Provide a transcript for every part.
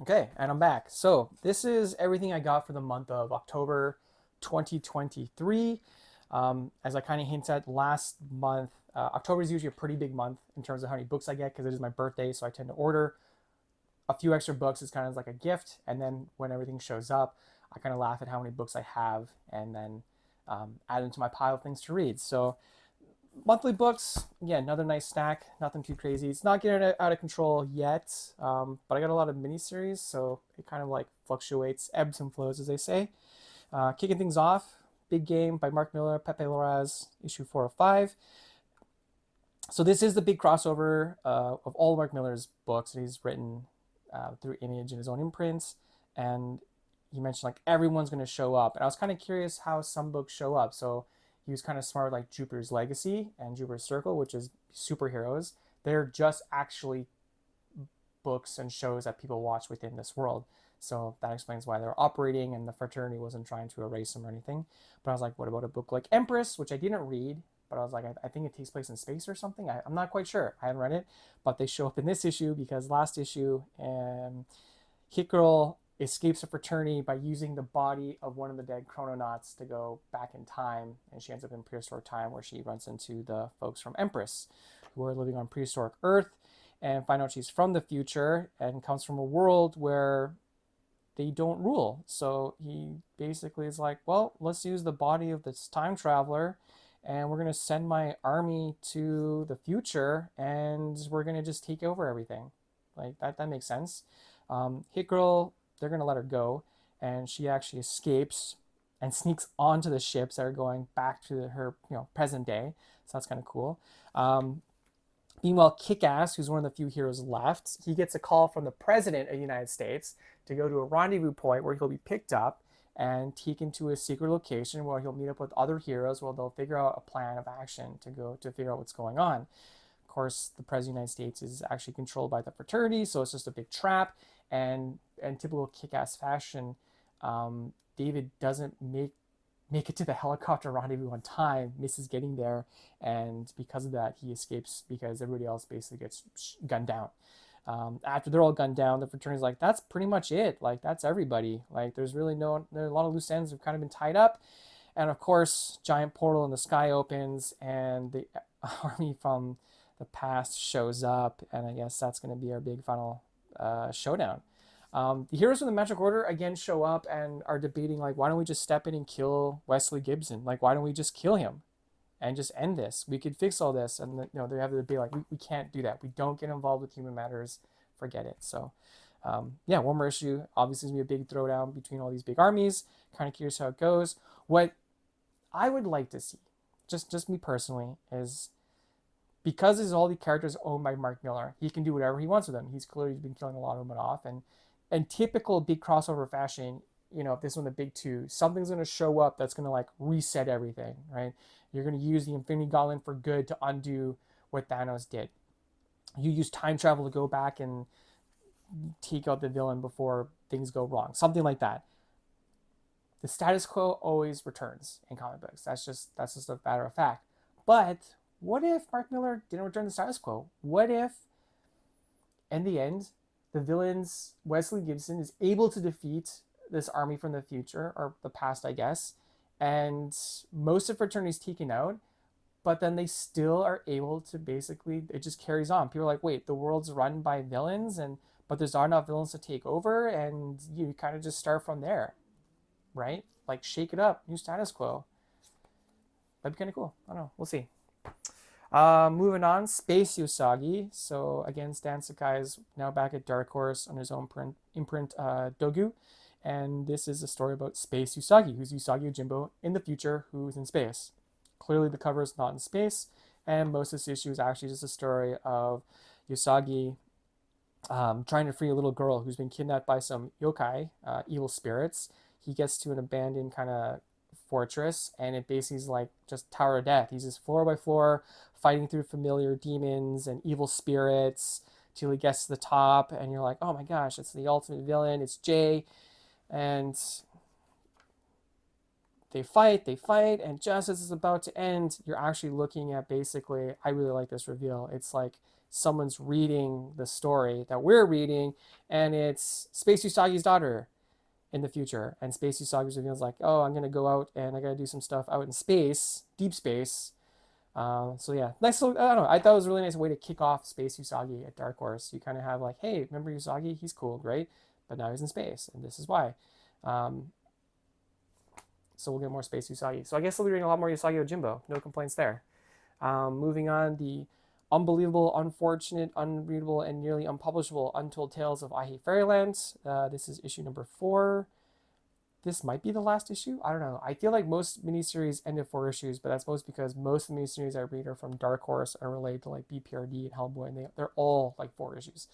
Okay, and I'm back. So this is everything I got for the month of October 2023. As I kind of hinted at last month, October is usually a pretty big month in terms of how many books I get because it is my birthday. So I tend to order a few extra books as kind of like a gift. And then when everything shows up, I kind of laugh at how many books I have and then add them to my pile of things to read. So monthly books, yeah, another nice snack. Nothing too crazy. It's not getting out of control yet, but I got a lot of miniseries, so it kind of like fluctuates, ebbs and flows, as they say. Kicking things off, Big Game by Mark Miller, Pepe Larraz, issue 405. So this is the big crossover of all Mark Miller's books that he's written through Image and his own imprints, and he mentioned like everyone's going to show up, and I was kind of curious how some books show up. So he was kind of smart, like Jupiter's Legacy and Jupiter's Circle, which is superheroes. They're just actually books and shows that people watch within this world. So that explains why they're operating, and the fraternity wasn't trying to erase them or anything. But I was like, what about a book like Empress, which I didn't read, but I was like, I think it takes place in space or something. I'm not quite sure. I haven't read it, but they show up in this issue because last issue, Hit Girl escapes a fraternity by using the body of one of the dead chrononauts to go back in time, and she ends up in prehistoric time where she runs into the folks from Empress who are living on prehistoric Earth and find out she's from the future and comes from a world where they don't rule. So he basically is like, well, let's use the body of this time traveler and we're going to send my army to the future and we're going to just take over everything. Like that makes sense. Hit Girl, they're going to let her go, and she actually escapes and sneaks onto the ships that are going back to her present day. So that's kind of cool. Meanwhile, Kick-Ass, who's one of the few heroes left, he gets a call from the president of the United States to go to a rendezvous point where he'll be picked up and taken to a secret location where he'll meet up with other heroes where they'll figure out a plan of action to go to figure out what's going on. Of course, the president of the United States is actually controlled by the fraternity, so it's just a big trap. And in typical Kick-Ass fashion, David doesn't make it to the helicopter rendezvous on time, misses getting there, and because of that, he escapes because everybody else basically gets gunned down. After they're all gunned down, the fraternity's like, that's pretty much it. Like, that's everybody. Like, there's really there are a lot of loose ends have kind of been tied up. And of course, giant portal in the sky opens, and the army from the past shows up, and I guess that's going to be our big final showdown. The heroes from the Magic Order again show up and are debating like, why don't we just step in and kill Wesley Gibson? Like, why don't we just kill him and just end this? We could fix all this. And they have to debate like, we can't do that. We don't get involved with human matters. Forget it. So, yeah, one more issue. Obviously, it's gonna be a big throwdown between all these big armies. Kind of curious how it goes. What I would like to see, just me personally, is because this all the characters owned by Mark Miller, he can do whatever he wants with them. He's clearly been killing a lot of them off, and in typical big crossover fashion, if this one the big two, something's gonna show up that's gonna like reset everything, right? You're gonna use the Infinity Gauntlet for good to undo what Thanos did. You use time travel to go back and take out the villain before things go wrong, something like that. The status quo always returns in comic books. That's just a matter of fact. But what if Mark Miller didn't return the status quo? What if, in the end, the villain's Wesley Gibson is able to defeat this army from the future, or the past, I guess, and most of fraternity's taken out, but then they still are able to basically, it just carries on. People are like, wait, the world's run by villains, and but there's not enough villains to take over, and you kind of just start from there, right? Like, shake it up, new status quo. That'd be kind of cool. I don't know. We'll see. Moving on, Space Usagi. So again, Stan Sakai is now back at Dark Horse on his own imprint, Dogu, and this is a story about Space Usagi, who's Usagi Yojimbo in the future, who's in space. Clearly, the cover is not in space, and most of this issue is actually just a story of Usagi trying to free a little girl who's been kidnapped by some yokai, evil spirits. He gets to an abandoned kind of fortress, and it basically is like just Tower of Death. He's just floor by floor fighting through familiar demons and evil spirits till he gets to the top, and you're like, oh my gosh, it's the ultimate villain. It's Jay, and they fight, and just as it's about to end, you're actually looking at basically, I really like this reveal. It's like someone's reading the story that we're reading, and it's Space Usagi's daughter in the future. And Space Usagi reveals like, oh, I'm gonna go out and I gotta do some stuff out in space, deep space. So yeah, nice. I don't know. I thought it was a really nice way to kick off Space Usagi at Dark Horse. You kind of have like, hey, remember Usagi? He's cool, great, but now he's in space, and this is why. Um, so we'll get more Space Usagi. So I guess we'll be reading a lot more Usagi Ojimbo. No complaints there. Moving on, the unbelievable, unfortunate, unreadable, and nearly unpublishable Untold Tales of I Hate Fairyland. This is issue number 4. This might be the last issue. I don't know. I feel like most miniseries end at 4 issues, but that's mostly because most of the miniseries I read are from Dark Horse and related to like BPRD and Hellboy, and they're all like 4 issues.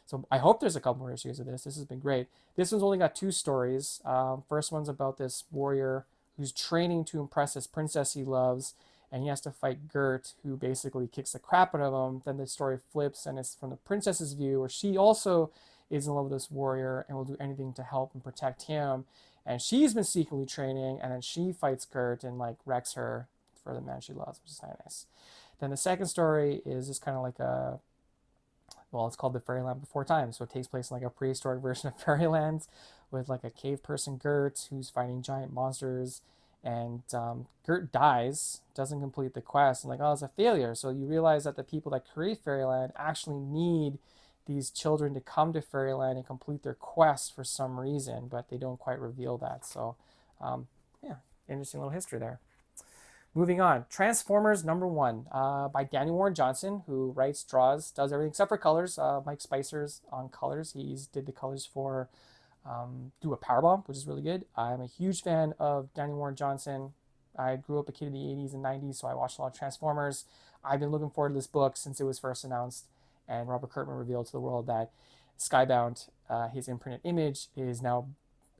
So I hope there's a couple more issues of this. This has been great. This one's only got 2 stories. First one's about this warrior who's training to impress this princess he loves, and he has to fight Gert, who basically kicks the crap out of him. Then the story flips, and it's from the princess's view, where she also is in love with this warrior and will do anything to help and protect him. And she's been secretly training, and then she fights Gert and like wrecks her for the man she loves, which is kind of nice. Then the second story is just kind of like a, well, it's called the Fairyland Before Time, so it takes place in like a prehistoric version of Fairyland with like a cave person Gert who's fighting giant monsters, and Gert dies, doesn't complete the quest, and like, oh, it's a failure. So you realize that the people that create Fairyland actually need these children to come to Fairyland and complete their quest for some reason, but they don't quite reveal that. So, yeah, interesting little history there. Moving on, Transformers #1 by Danny Warren Johnson, who writes, draws, does everything except for colors. Mike Spicer's on colors. He's did the colors for Do a Powerbomb, which is really good. I'm a huge fan of Danny Warren Johnson. I grew up a kid in the 80s and 90s, so I watched a lot of Transformers. I've been looking forward to this book since it was first announced, and Robert Kirkman revealed to the world that Skybound, his imprinted image, is now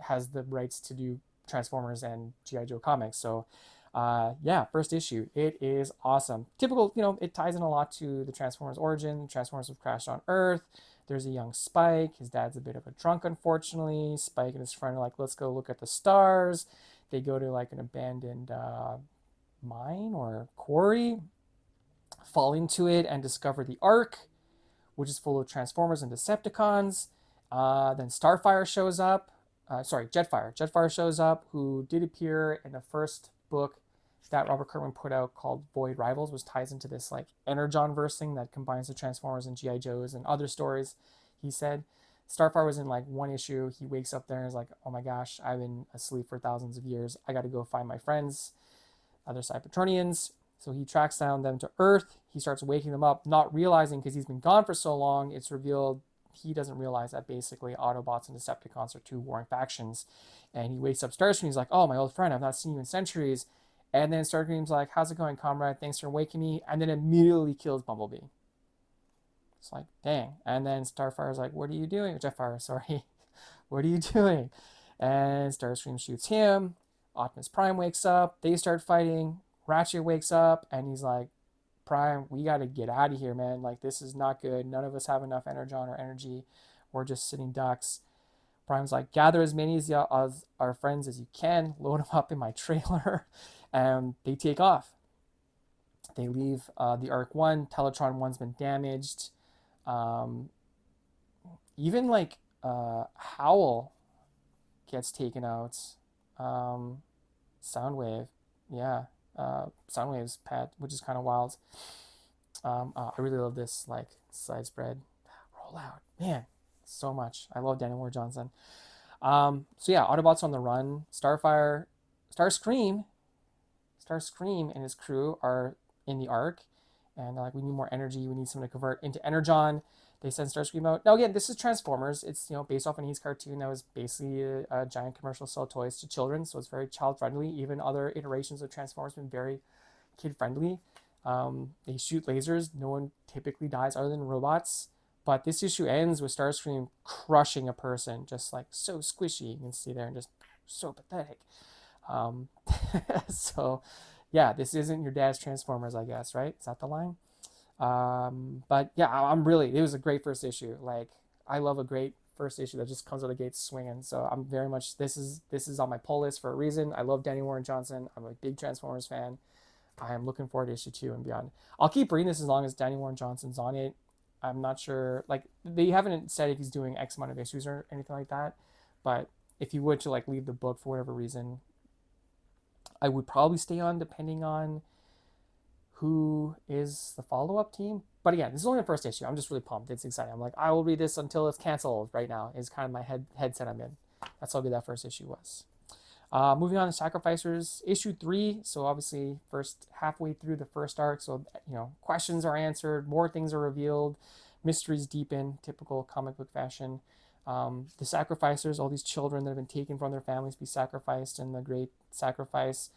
has the rights to do Transformers and G.I. Joe comics. So yeah, first issue. It is awesome. Typical, it ties in a lot to the Transformers origin. Transformers have crashed on Earth. There's a young Spike. His dad's a bit of a drunk, unfortunately. Spike and his friend are like, let's go look at the stars. They go to like an abandoned mine or quarry, fall into it, and discover the Ark, which is full of Transformers and Decepticons. Then Starfire shows up. Jetfire. Jetfire shows up, who did appear in the first book that Robert Kirkman put out called Void Rivals, which ties into this like Energon verse thing that combines the Transformers and G.I. Joes and other stories. He said Starfire was in like one issue. He wakes up there and is like, oh my gosh, I've been asleep for thousands of years. I got to go find my friends, other Cybertronians. So he tracks down them to Earth. He starts waking them up, not realizing, because he's been gone for so long, it's revealed he doesn't realize that basically Autobots and Decepticons are 2 warring factions. And he wakes up Starscream. He's like, oh, my old friend, I've not seen you in centuries. And then Starscream's like, how's it going, comrade? Thanks for waking me. And then immediately kills Bumblebee. It's like, dang. And then Starfire's like, what are you doing? Jetfire, sorry. What are you doing? And Starscream shoots him. Optimus Prime wakes up. They start fighting. Ratchet wakes up and he's like, Prime, we got to get out of here, man. Like, this is not good. None of us have enough energon or energy. We're just sitting ducks. Prime's like, gather as many as our friends as you can, load them up in my trailer, and they take off. They leave the Arc 1. Teletron 1's been damaged. Even like Howl gets taken out. Soundwave, yeah. Soundwave's pet, which is kind of wild. I really love this like side spread. Roll out, man, so much. I love Danny Warren Johnson. So yeah, Autobots on the run. Starfire, Starscream and his crew are in the Ark, and they're like, we need more energy. We need someone to convert into Energon. They send Starscream out. Now again, this is Transformers. It's based off an 80s cartoon that was basically a giant commercial sell toys to children, so it's very child friendly. Even other iterations of Transformers have been very kid friendly. They shoot lasers. No one typically dies other than robots. But this issue ends with Starscream crushing a person, just like so squishy. You can see there, and just so pathetic. So yeah, this isn't your dad's Transformers, I guess, right? Is that the line? But yeah, it was a great first issue. Like, I love a great first issue that just comes out of the gates swinging. So I'm very much, this is on my pull list for a reason. I love Danny Warren Johnson. I'm a big Transformers fan. I am looking forward to issue 2 and beyond. I'll keep reading this as long as Danny Warren Johnson's on it. I'm not sure. Like they haven't said if he's doing X amount of issues or anything like that. But if he would to like leave the book for whatever reason, I would probably stay on depending on who is the follow up team. But again, this is only the first issue. I'm just really pumped. It's exciting. I'm like, I will read this until it's canceled right now, is kind of my headset I'm in. That's how good that first issue was. Moving on to Sacrificers, issue 3. So obviously, first halfway through the first arc. So, questions are answered, more things are revealed, mysteries deepen, typical comic book fashion. The Sacrificers, all these children that have been taken from their families, be sacrificed in the great sacrifice.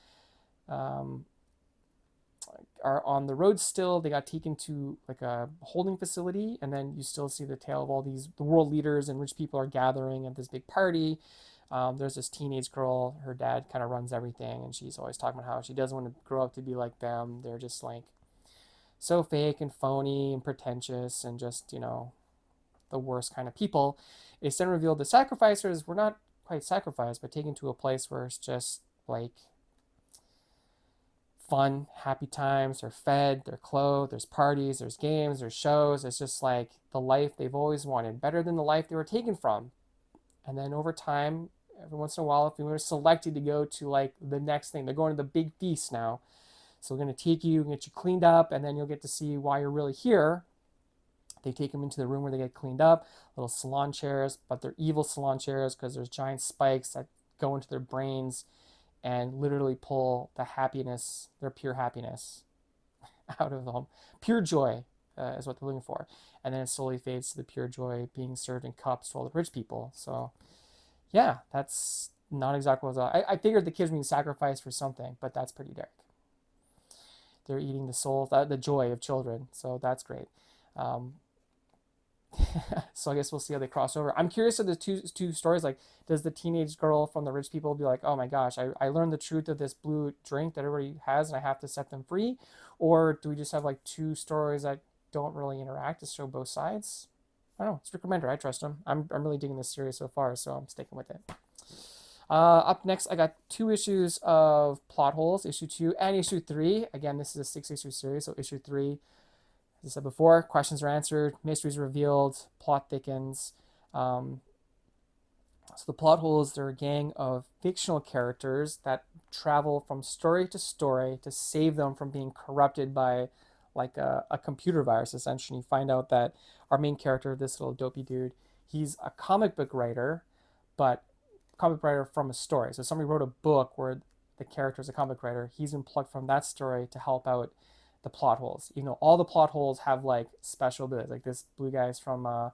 Are on the road still. They got taken to like a holding facility, and then you still see the tale of all the world leaders and rich people are gathering at this big party. There's this teenage girl, her dad kind of runs everything, and she's always talking about how she doesn't want to grow up to be like them. They're just like so fake and phony and pretentious and just, the worst kind of people. It's then revealed the sacrificers were not quite sacrificed, but taken to a place where it's just like fun, happy times. They're fed, they're clothed, there's parties, there's games, there's shows. It's just like the life they've always wanted, better than the life they were taken from. And then over time, every once in a while, if you were selected to go to like the next thing, they're going to the big feast now. So we're going to take you and get you cleaned up, and then you'll get to see why you're really here. They take them into the room where they get cleaned up, little salon chairs, but they're evil salon chairs because there's giant spikes that go into their brains and literally pull the happiness, their pure happiness, out of them. Pure joy is what they're looking for. And then it slowly fades to the pure joy being served in cups to all the rich people. So, yeah, that's not exactly what I figured the kids were being sacrificed for something, but that's pretty dark. They're eating the soul, the joy of children. So that's great. So I guess we'll see how they cross over. I'm curious of the two stories. Like, does the teenage girl from the rich people be like, oh my gosh, I learned the truth of this blue drink that everybody has and I have to set them free? Or do we just have like two stories that don't really interact to show both sides? I don't know. It's Rick Remender. I trust him. I'm really digging this series so far, so I'm sticking with it. Up next, I got 2 issues of Plot Holes, issue 2 and issue 3. Again, this is a 6-issue series, so issue 3, as I said before, questions are answered, mysteries revealed, plot thickens. So the Plot Holes, they're a gang of fictional characters that travel from story to story to save them from being corrupted by like a computer virus, essentially. You find out that our main character, this little dopey dude, he's a comic book writer, but comic writer from a story. So somebody wrote a book where the character is a comic writer. He's been plucked from that story to help out the plot holes. All the plot holes have like special abilities. Like this blue guy's from a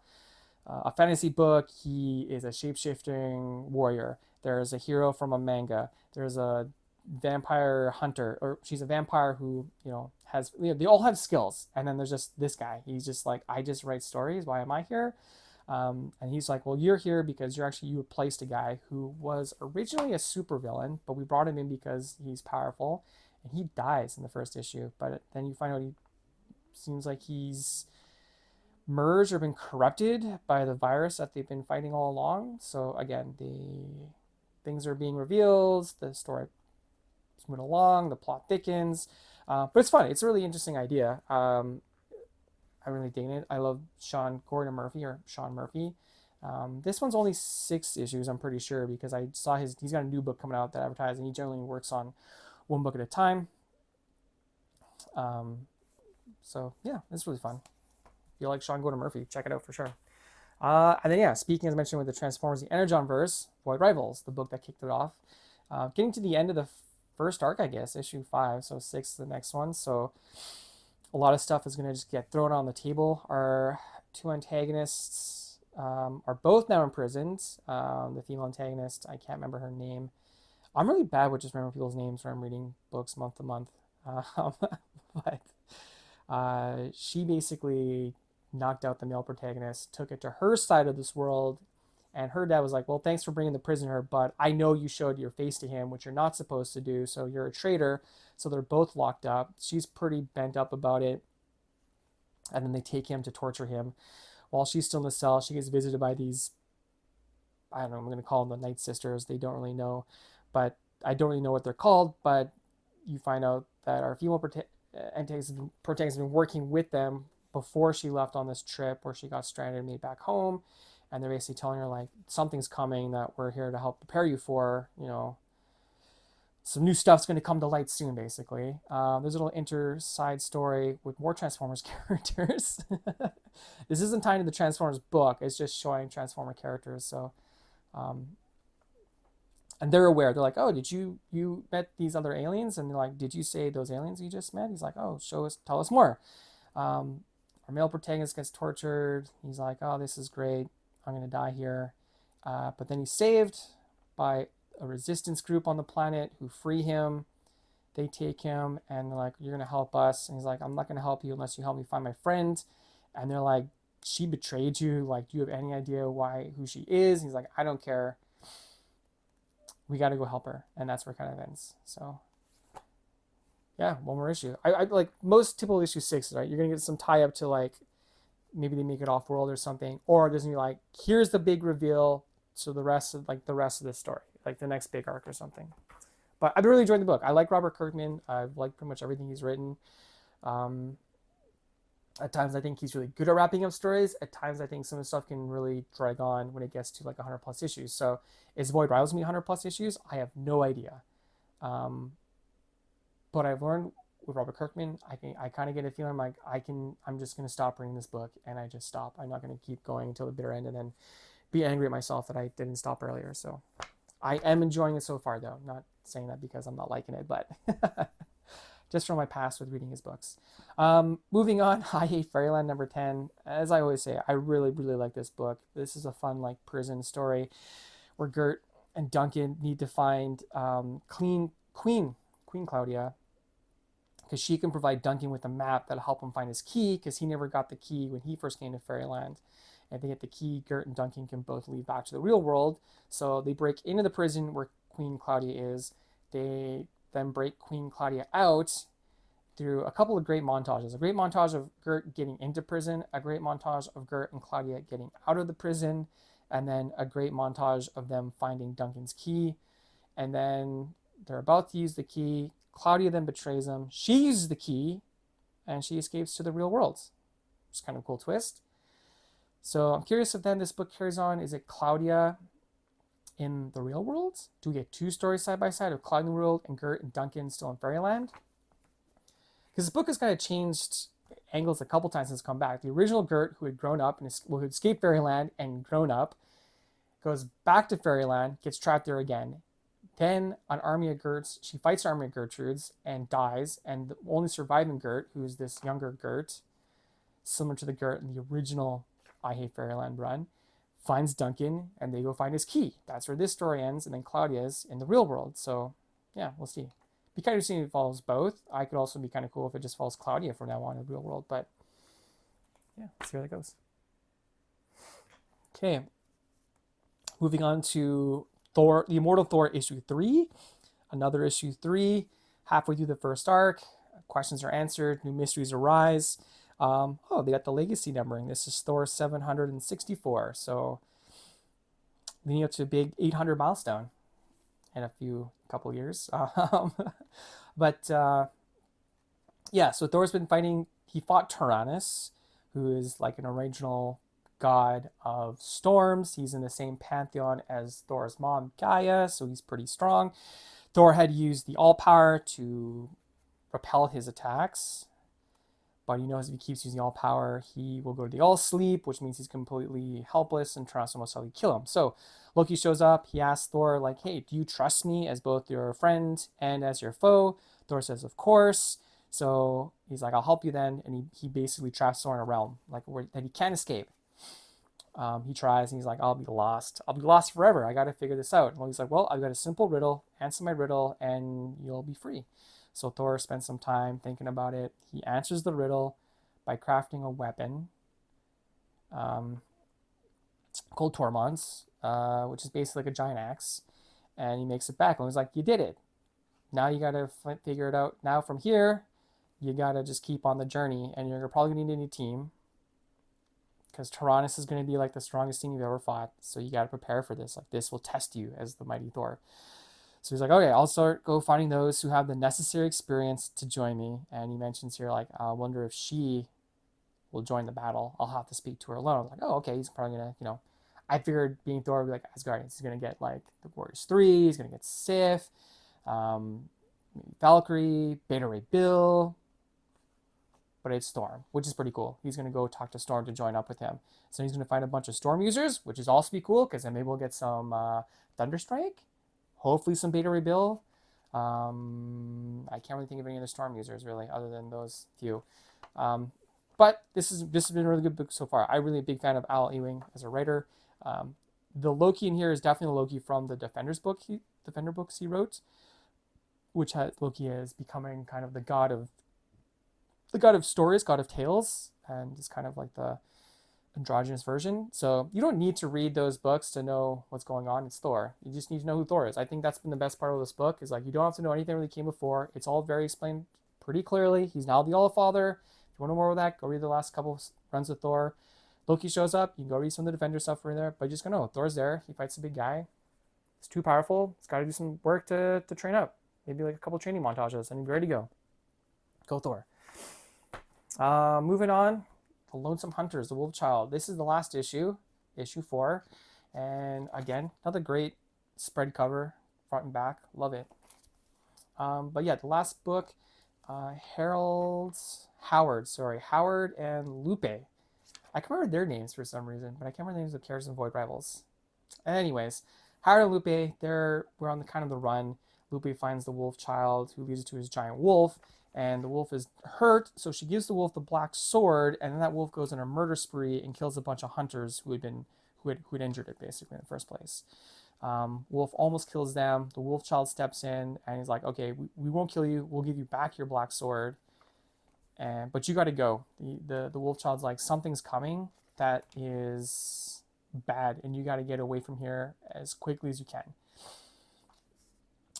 fantasy book. He is a shape-shifting warrior. There's a hero from a manga. There's a vampire hunter, or she's a vampire who has they all have skills. And then there's just this guy. He's just like, I just write stories. Why am I here? And he's like, well, you're here because you replaced a guy who was originally a supervillain, but we brought him in because he's powerful, and he dies in the first issue. But then you find out he seems like he's merged or been corrupted by the virus that they've been fighting all along. So again, the things are being revealed, the story is moving along, the plot thickens, but it's fun. It's a really interesting idea. I'm really digging it. I love Sean Murphy. This one's only 6 issues, I'm pretty sure, because I saw he's got a new book coming out that advertised, and he generally works on one book at a time. So yeah, it's really fun. If you like Sean Gordon Murphy, check it out for sure. And then yeah, speaking as mentioned with the Transformers, the Energon verse, Void Rivals, the book that kicked it off. Getting to the end of the first arc, I guess, issue 5, so 6 is the next one. So a lot of stuff is going to just get thrown on the table. Our 2 antagonists are both now imprisoned. The female antagonist, I can't remember her name. I'm really bad with just remembering people's names when I'm reading books month to month. But she basically knocked out the male protagonist, took it to her side of this world, and her dad was like, well, thanks for bringing the prisoner, but I know you showed your face to him, which you're not supposed to do, so you're a traitor. So they're both locked up. She's pretty bent up about it. And then they take him to torture him. While she's still in the cell, she gets visited by these, I don't know, I'm going to call them the Night Sisters. They don't really know, but I don't really know what they're called, but you find out that our female protagonist has been working with them before she left on this trip where she got stranded and made back home. And they're basically telling her, like, something's coming that we're here to help prepare you for, some new stuff's going to come to light soon, basically. There's a little side story with more Transformers characters. This isn't tied to the Transformers book. It's just showing Transformer characters. So, and they're aware. They're like, oh, did you met these other aliens? And they're like, did you say those aliens you just met? He's like, oh, tell us more. Our male protagonist gets tortured. He's like, oh, this is great. I'm going to die here. But then he's saved by a resistance group on the planet who free him. They take him and they're like, you're going to help us. And he's like, I'm not going to help you unless you help me find my friend. And they're like, she betrayed you. Like, do you have any idea who she is? And he's like, I don't care. We got to go help her. And that's where it kind of ends. So yeah, one more issue. I like most typical issue 6, right? You're going to get some tie up to, like, maybe they make it off world or something, or there's gonna be like, here's the big reveal, so the rest of the story, like the next big arc or something. But I've really enjoyed the book. I like Robert Kirkman. I've liked pretty much everything he's written. At times I think he's really good at wrapping up stories. At times I think some of the stuff can really drag on when it gets to like 100 plus issues. So is Void Rivals me 100 plus issues? I have no idea. But I've learned with Robert Kirkman, I kind of get a feeling like I'm just going to stop reading this book, and I just stop. I'm not going to keep going until the bitter end and then be angry at myself that I didn't stop earlier. So I am enjoying it so far, though. Not saying that because I'm not liking it, but just from my past with reading his books. Moving on, I Hate Fairyland number 10. As I always say, I really, really like this book. This is a fun, like, prison story where Gert and Duncan need to find Queen Claudia, because she can provide Duncan with a map that'll help him find his key, because he never got the key when he first came to Fairyland. And if they get the key, Gert and Duncan can both leave back to the real world. So they break into the prison where Queen Claudia is. They then break Queen Claudia out through a couple of great montages. A great montage of Gert getting into prison, a great montage of Gert and Claudia getting out of the prison, and then a great montage of them finding Duncan's key. And then they're about to use the key. Claudia then betrays him. She uses the key, and she escapes to the real world. It's kind of a cool twist. So I'm curious if then this book carries on. Is it Claudia in the real world? Do we get 2 stories side by side of Claudia in the world and Gert and Duncan still in Fairyland? Because this book has kind of changed angles a couple times since it's come back. The original Gert, who had grown up and who had escaped Fairyland and grown up, goes back to Fairyland, gets trapped there again. Then she fights an army of Gertrudes and dies, and the only surviving Gert, who's this younger Gert, similar to the Gert in the original I Hate Fairyland run, finds Duncan, and they go find his key. That's where this story ends, and then Claudia's in the real world. So yeah, we'll see. Be kind of interesting if it follows both. I could also be kind of cool if it just follows Claudia from now on in the real world, but yeah, let's see where that goes. Okay, moving on to Thor, The Immortal Thor issue 3, another issue 3, halfway through the first arc. Questions are answered, new mysteries arise. They got the legacy numbering. This is Thor 764, so leading up to a big 800 milestone in a couple years. So Thor's been fighting. He fought Tyrannus, who is like an original god of storms. He's in the same pantheon as Thor's mom, Gaia, so he's pretty strong. Thor had used the All Power to repel his attacks, but he knows if he keeps using All Power, he will go to the All Sleep, which means he's completely helpless, and Tyrannus will most likely kill him. So Loki shows up. He asks Thor, like, hey, do you trust me as both your friend and as your foe? Thor says, of course. So he's like, I'll help you then, and he basically traps Thor in a realm that he can't escape. He tries, and he's like, I'll be lost forever. I got to figure this out. And he's like, well, I've got a simple riddle. Answer my riddle and you'll be free. So Thor spends some time thinking about it. He answers the riddle by crafting a weapon called Tormons, which is basically like a giant axe. And he makes it back. And he's like, you did it. Now you got to figure it out. Now from here, you got to just keep on the journey. And you're probably going to need a new team, because Tyrannus is going to be like the strongest thing you've ever fought. So you got to prepare for this. Like, this will test you as the mighty Thor. So he's like, okay, I'll go finding those who have the necessary experience to join me. And he mentions here, like, I wonder if she will join the battle. I'll have to speak to her alone. I was like, oh, okay, he's probably gonna, I figured being Thor would be like Asgardians. He's gonna get like the Warriors 3, he's gonna get Sif, maybe Valkyrie, Beta Ray Bill, but it's Storm, which is pretty cool. He's gonna go talk to Storm to join up with him. So he's gonna find a bunch of Storm users, which is also be cool because then maybe we'll get some Thunderstrike, hopefully some Beta Ray Bill. I can't really think of any other Storm users really, other than those few. But this has been a really good book so far. I'm really a big fan of Al Ewing as a writer. The Loki in here is definitely the Loki from the Defender books he wrote, which has Loki as becoming kind of the god of stories, god of tales, and is kind of like the androgynous version. So you don't need to read those books to know what's going on. It's Thor. You just need to know who Thor is. I think that's been the best part of this book, is like you don't have to know anything really came before. It's all very explained pretty clearly. He's now the All-Father. If you want to know more of that, go read the last couple runs of Thor. Loki shows up. You can go read some of the Defender stuff for there. But you just gotta know Thor's there. He fights a big guy. It's too powerful. It's got to do some work to train up. Maybe like a couple training montages, and he'll be ready to go. Go Thor. Moving on, The Lonesome Hunters, The Wolf Child. This is the last issue, issue 4. And again, another great spread cover, front and back. Love it. But yeah, the last book, Howard and Lupe. I can remember their names for some reason, but I can't remember the names of characters in Void Rivals. Anyways, Howard and Lupe, we're on the kind of the run. Lupe finds the wolf child, who leads it to his giant wolf, and the wolf is hurt, so she gives the wolf the black sword, and then that wolf goes on a murder spree and kills a bunch of hunters who had injured it basically in the first place. Wolf almost kills them. The wolf child steps in and he's like, okay, we won't kill you. We'll give you back your black sword, but you got to go. The wolf child's like, something's coming that is bad, and you got to get away from here as quickly as you can.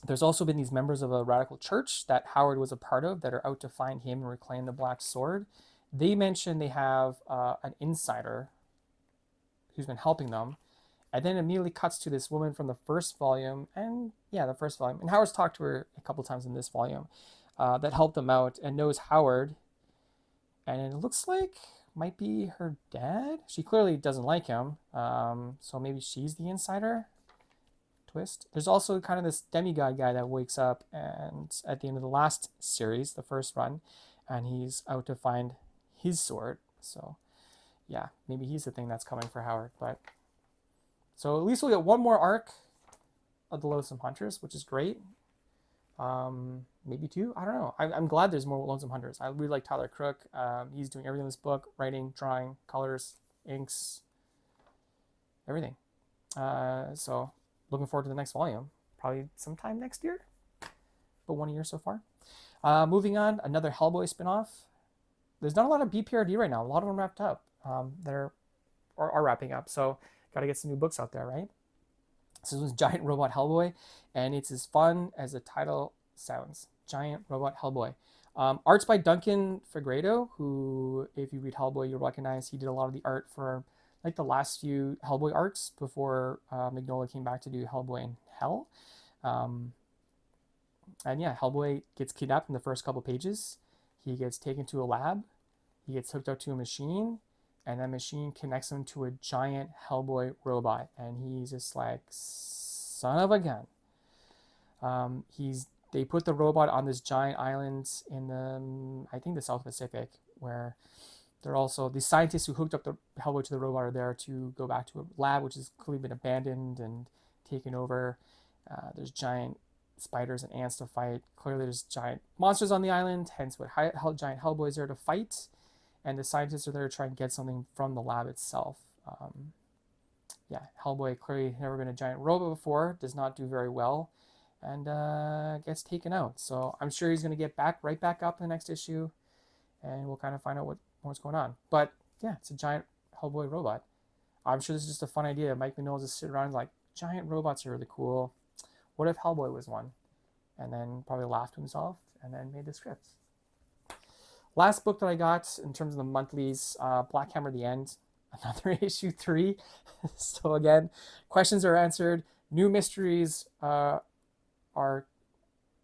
There's also been these members of a radical church that Howard was a part of that are out to find him and reclaim the black sword. They mention they have an insider who's been helping them, and then immediately cuts to this woman from the first volume, and Howard's talked to her a couple times in this volume, that helped them out and knows Howard, and it looks like might be her dad. She clearly doesn't like him, so maybe she's the insider. Twist. There's also kind of this demigod guy that wakes up and at the end of the last series, the first run, and he's out to find his sword. So yeah, maybe he's the thing that's coming for Howard. But so at least we'll get one more arc of the Lonesome Hunters, which is great. Maybe 2. I don't know. I'm glad there's more Lonesome Hunters. I really like Tyler Crook. He's doing everything in this book: writing, drawing, colors, inks, everything. So looking forward to the next volume, probably sometime next year, but 1 year so far. Moving on, another Hellboy spinoff. There's not a lot of BPRD right now. A lot of them wrapped up. Are wrapping up. So got to get some new books out there, right? This was Giant Robot Hellboy, and it's as fun as the title sounds. Giant Robot Hellboy. Art's by Duncan Fegredo, who, if you read Hellboy, you'll recognize he did a lot of the art for like the last few Hellboy arcs before Mignola came back to do Hellboy in Hell. And yeah, Hellboy gets kidnapped in the first couple pages. He gets taken to a lab. He gets hooked up to a machine, and that machine connects him to a giant Hellboy robot. And he's just like, son of a gun. They put the robot on this giant island in I think the South Pacific, where they're also, the scientists who hooked up the Hellboy to the robot are there to go back to a lab which has clearly been abandoned and taken over. There's giant spiders and ants to fight. Clearly there's giant monsters on the island, hence what giant Hellboy is there to fight. And the scientists are there to try and get something from the lab itself. Yeah, Hellboy clearly never been a giant robot before, does not do very well, and gets taken out. So I'm sure he's going to get right back up in the next issue, and we'll kind of find out what's going on. But yeah, it's a giant Hellboy robot. I'm sure this is just a fun idea. Mike Mignola just sit around like, giant robots are really cool. What if Hellboy was one? And then probably laughed to himself and then made the scripts. Last book that I got in terms of the monthlies, Black Hammer: The End, another issue 3. So again, questions are answered. New mysteries are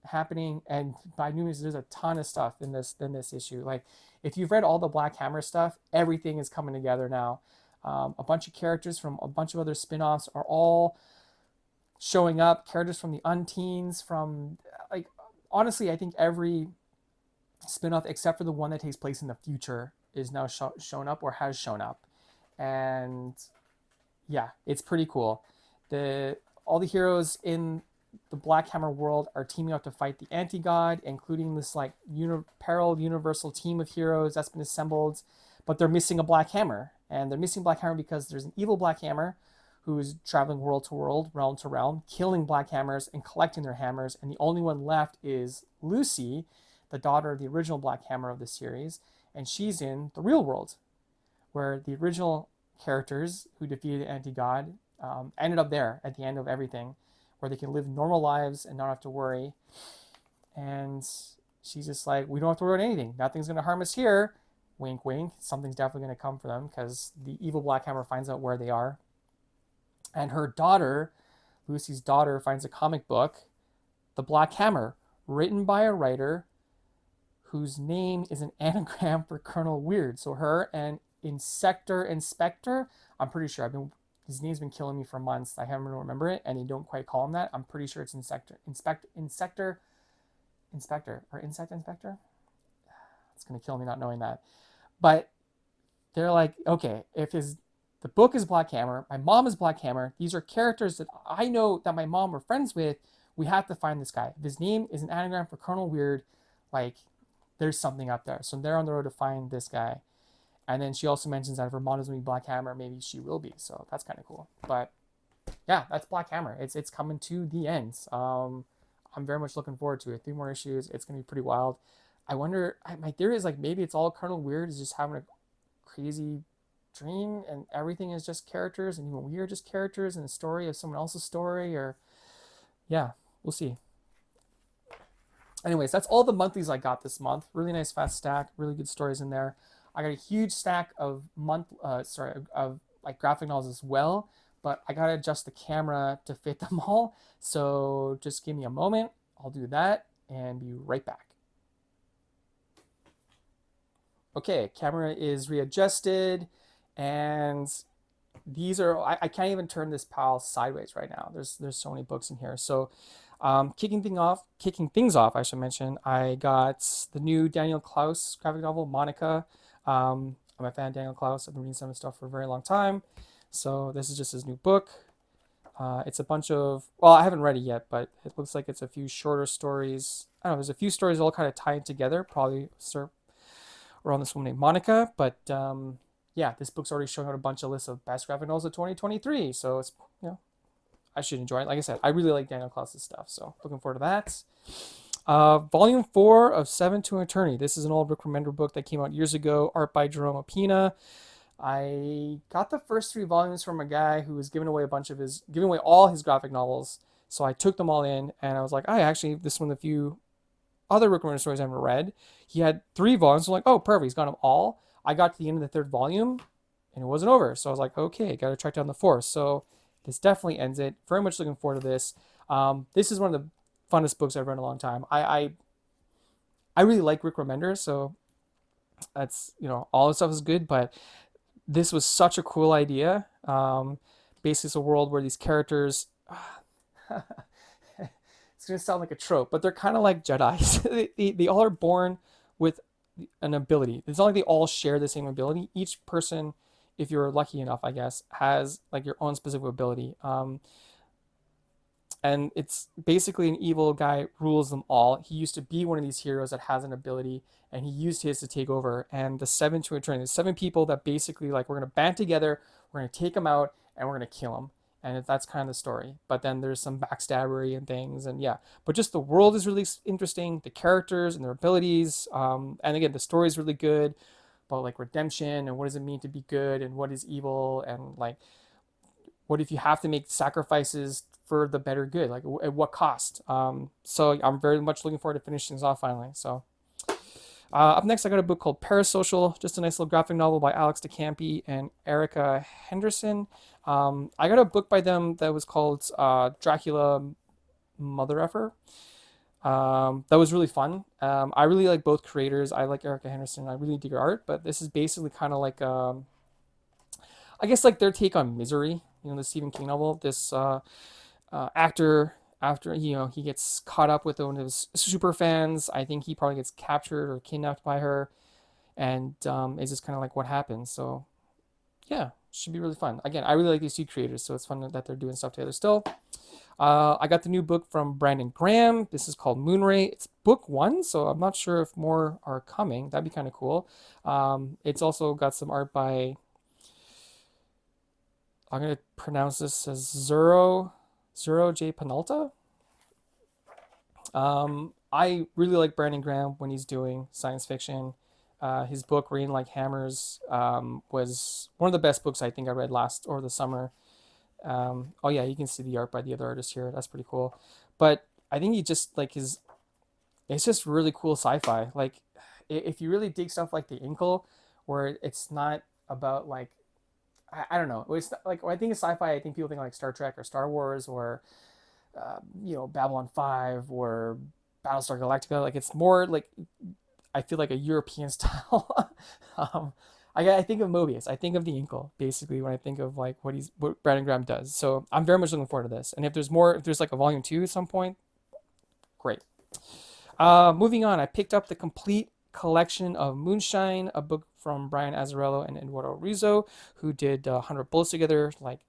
happening, and by new means, there's a ton of stuff in this issue. Like, if you've read all the Black Hammer stuff, everything is coming together now. A bunch of characters from a bunch of other spin-offs are all showing up. Characters from the Unteens, from like honestly, I think every spin-off except for the one that takes place in the future is now shown up or has shown up, and yeah, it's pretty cool. The All the heroes in the Black Hammer world are teaming up to fight the anti-god, including this like parallel universal team of heroes that's been assembled, but they're missing a Black Hammer, and they're missing Black Hammer because there's an evil Black Hammer who is traveling world to world, realm to realm, killing Black Hammers and collecting their hammers, and the only one left is Lucy, the daughter of the original Black Hammer of the series, and she's in the real world, where the original characters who defeated the anti-god ended up there at the end of everything, where they can live normal lives and not have to worry. And she's just like, we don't have to worry about anything. Nothing's going to harm us here. Wink, wink. Something's definitely going to come for them because the evil Black Hammer finds out where they are. And her daughter, Lucy's daughter, finds a comic book, The Black Hammer, written by a writer whose name is an anagram for Colonel Weird. So her and Inspector, I'm pretty sure his name's been killing me for months. I haven't remember it, and they don't quite call him that. I'm pretty sure it's Inspector. It's gonna kill me not knowing that. But they're like, okay, if the book is Black Hammer, my mom is Black Hammer, these are characters that I know that my mom were friends with, we have to find this guy. If his name is an anagram for Colonel Weird, like, there's something up there. So they're on the road to find this guy. And then she also mentions that if her mom doesn't be Black Hammer, maybe she will be. So that's kind of cool. But yeah, that's Black Hammer. It's coming to the end. I'm very much looking forward to it. 3 more issues. It's going to be pretty wild. I wonder, my theory is like maybe it's all Colonel Weird is just having a crazy dream and everything is just characters and even we are just characters in the story of someone else's story, or yeah, we'll see. Anyways, that's all the monthlies I got this month. Really nice fast stack, really good stories in there. I got a huge stack of like graphic novels as well, but I gotta adjust the camera to fit them all. So just give me a moment. I'll do that and be right back. Okay, camera is readjusted, and these are I can't even turn this pile sideways right now. There's so many books in here. So kicking things off, I should mention, I got the new Daniel Klaus graphic novel, Monica. I'm a fan of Daniel Klaus. I've been reading some of his stuff for a very long time. So this is just his new book. It's a bunch of, well, I haven't read it yet, but it looks like it's a few shorter stories. I don't know, there's a few stories all kind of tied together, probably around this woman named Monica. But yeah, this book's already showing out a bunch of lists of best graphic novels of 2023. So it's, I should enjoy it. Like I said, I really like Daniel Klaus's stuff. So looking forward to that. Volume 4 of 7 to Eternity. This is an old Rick Remender book that came out years ago, art by Jerome Opina. I got the first 3 volumes from a guy who was giving away all his graphic novels. So I took them all in, and I was like, actually, this is one of the few other Rick Remender stories I haven't read. He had 3 volumes. So I'm like, oh, perfect. He's got them all. I got to the end of the 3rd volume, and it wasn't over. So I was like, okay, got to track down the 4th. So this definitely ends it. Very much looking forward to this. This is one of the funnest books I've read in a long time. I really like Rick Remender, so that's, all this stuff is good, but this was such a cool idea. Basically, it's a world where these characters, it's going to sound like a trope, but they're kind of like Jedis. they all are born with an ability. It's not like they all share the same ability. Each person, if you're lucky enough, I guess, has like your own specific ability. And it's basically an evil guy rules them all. He used to be one of these heroes that has an ability, and he used his to take over. And the 7 to Eternity, there's 7 people that basically, like, we're going to band together, we're going to take him out, and we're going to kill him. And that's kind of the story. But then there's some backstabbery and things, and yeah. But just the world is really interesting, the characters and their abilities. And again, the story is really good about, like, redemption and what does it mean to be good and what is evil, and, like, what if you have to make sacrifices for the better good? Like, at what cost? So I'm very much looking forward to finishing this off finally. So up next, I got a book called Parasocial, just a nice little graphic novel by Alex DeCampi and Erica Henderson. I got a book by them that was called Dracula Mother Effer. That was really fun. I really like both creators. I like Erica Henderson. I really dig her art, but this is basically kind of like I guess like their take on Misery, the Stephen King novel. This actor, after he gets caught up with one of his super fans. I think he probably gets captured or kidnapped by her, and it's just kind of like what happens. So yeah, should be really fun. Again, I really like these two creators, so it's fun that they're doing stuff together still. I got the new book from Brandon Graham. This is called Moonray. It's book one, so I'm not sure if more are coming. That'd be kind of cool. It's also got some art by, I'm going to pronounce this as Zero J. Penalta. I really like Brandon Graham when he's doing science fiction. His book Rain Like Hammers was one of the best books I think I read last or the summer. Oh yeah, you can see the art by the other artist here. That's pretty cool. But I think he just like his, it's just really cool sci-fi. Like if you really dig stuff like the Inkle, where it's not about like I don't know. It's not, like when I think of sci-fi, I think people think like Star Trek or Star Wars or Babylon 5 or Battlestar Galactica. Like it's more like I feel like a European style. um, I think of Mobius. I think of the Inkle basically when I think of like what Brandon Graham does. So I'm very much looking forward to this. And if there's more, if there's like a volume two at some point, great. Moving on, I picked up the complete collection of Moonshine, a book from Brian Azzarello and Eduardo Rizzo, who did 100 Bullets together like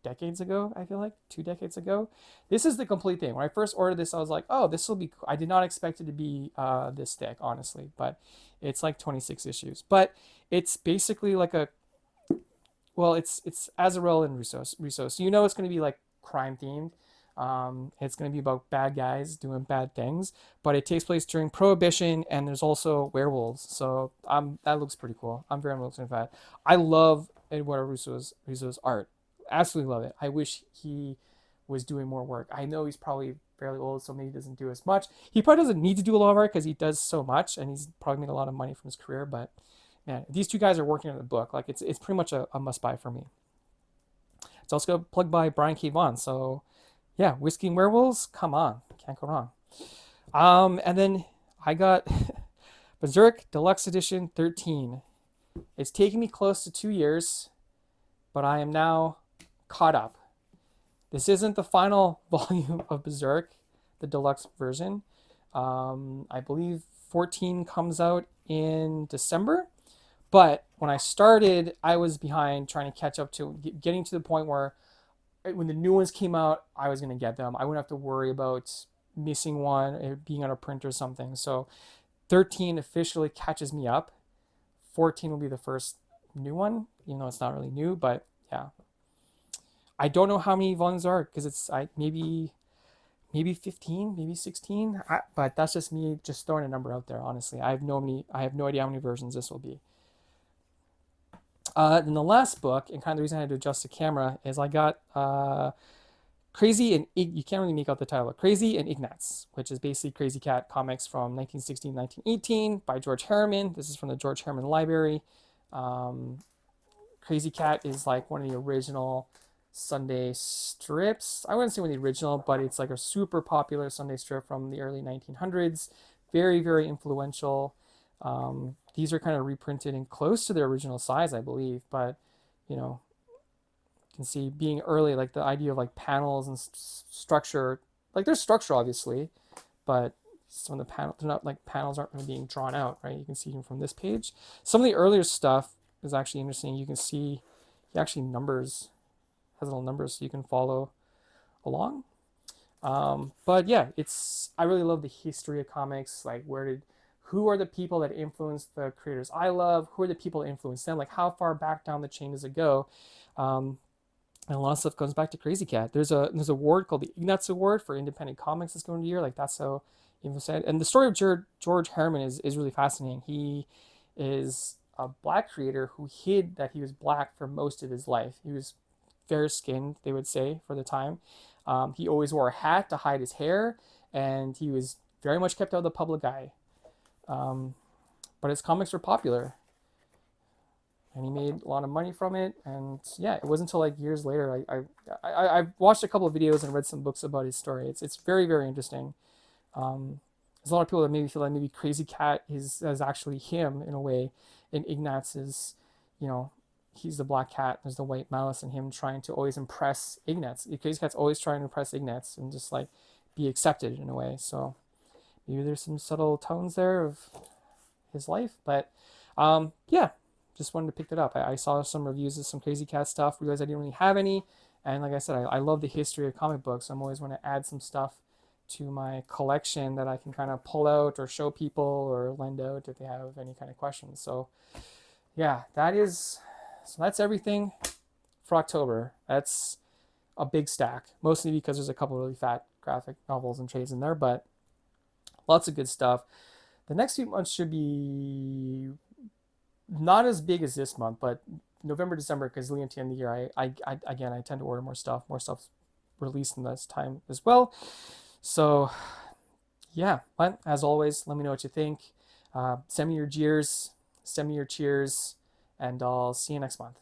decades ago. I feel like 2 decades ago. This is the complete thing. When I first ordered this, I was like, "Oh, this will be cool." I did not expect it to be this thick, honestly, but it's like 26 issues. But it's basically like a, well, it's Azzarello and Russo, so you know it's going to be like crime themed. It's going to be about bad guys doing bad things, but it takes place during Prohibition, and there's also werewolves. So that looks pretty cool. I'm very much looking for that. I love Eduardo Russo's art. Absolutely love it. I wish he was doing more work. I know he's probably fairly old, so maybe he doesn't do as much. He probably doesn't need to do a lot of art because he does so much, and he's probably made a lot of money from his career. But man, these two guys are working on the book. Like it's pretty much a must buy for me. It's also plugged by Brian K. Vaughan. So yeah, Whiskey and Werewolves, come on, can't go wrong. And then I got Berserk Deluxe Edition 13. It's taken me close to 2 years, but I am now caught up. This isn't the final volume of Berserk, the deluxe version. I believe 14 comes out in December, but when I started, I was behind trying to catch up to getting to the point where when the new ones came out, I was going to get them. I wouldn't have to worry about missing one, it being on a print or something. So 13 officially catches me up. 14 will be the first new one. It's not really new, but yeah. I don't know how many volumes are because it's maybe 15, maybe 16. But that's just me just throwing a number out there. Honestly, I have no idea how many versions this will be. Then the last book, and kind of the reason I had to adjust the camera, is I got Crazy and you can't really make out the title. Crazy and Ignatz, which is basically Crazy Cat comics from 1916 1918 by George Harriman. This is from the George Harriman Library. Crazy Cat is like one of the original Sunday strips. I wouldn't say one of the original, but it's like a super popular Sunday strip from the early 1900s. Very, very influential. These are kind of reprinted and close to their original size, I believe, but you know, you can see being early, like the idea of like panels and structure, like there's structure obviously, but some of the panels, they're not like panels aren't really being drawn out, right? You can see them from this page. Some of the earlier stuff is actually interesting. You can see he actually has little numbers so you can follow along. But yeah, I really love the history of comics. Like who are the people that influenced the creators I love? Who are the people that influenced them? Like how far back down the chain does it go? And a lot of stuff comes back to Crazy Cat. There's a award called the Ignatz Award for independent comics that's going to year. Like that's how influenced it. And the story of George Harriman is really fascinating. He is a black creator who hid that he was black for most of his life. He was fair skinned, they would say, for the time. He always wore a hat to hide his hair, and he was very much kept out of the public eye. But his comics were popular, and he made a lot of money from it. And yeah, it wasn't until like years later I watched a couple of videos and read some books about his story. It's very, very interesting. There's a lot of people that maybe feel like maybe Crazy Cat is actually him in a way, and Ignatz is, you know, he's the black cat, there's the white mouse, and him trying to always impress Ignatz. Crazy Cat's always trying to impress Ignatz and just like be accepted in a way. So maybe there's some subtle tones there of his life, but yeah, just wanted to pick that up. I saw some reviews of some Crazy Cat stuff, realized I didn't really have any, and like I said, I love the history of comic books. So I'm always want to add some stuff to my collection that I can kind of pull out or show people or lend out if they have any kind of questions. So yeah, that's everything for October. That's a big stack, mostly because there's a couple really fat graphic novels and trades in there, but lots of good stuff. The next few months should be not as big as this month, but November, December, because leading to the end of the year, I tend to order more stuff. More stuff released in this time as well. So yeah, but as always, let me know what you think. Send me your jeers, send me your cheers, and I'll see you next month.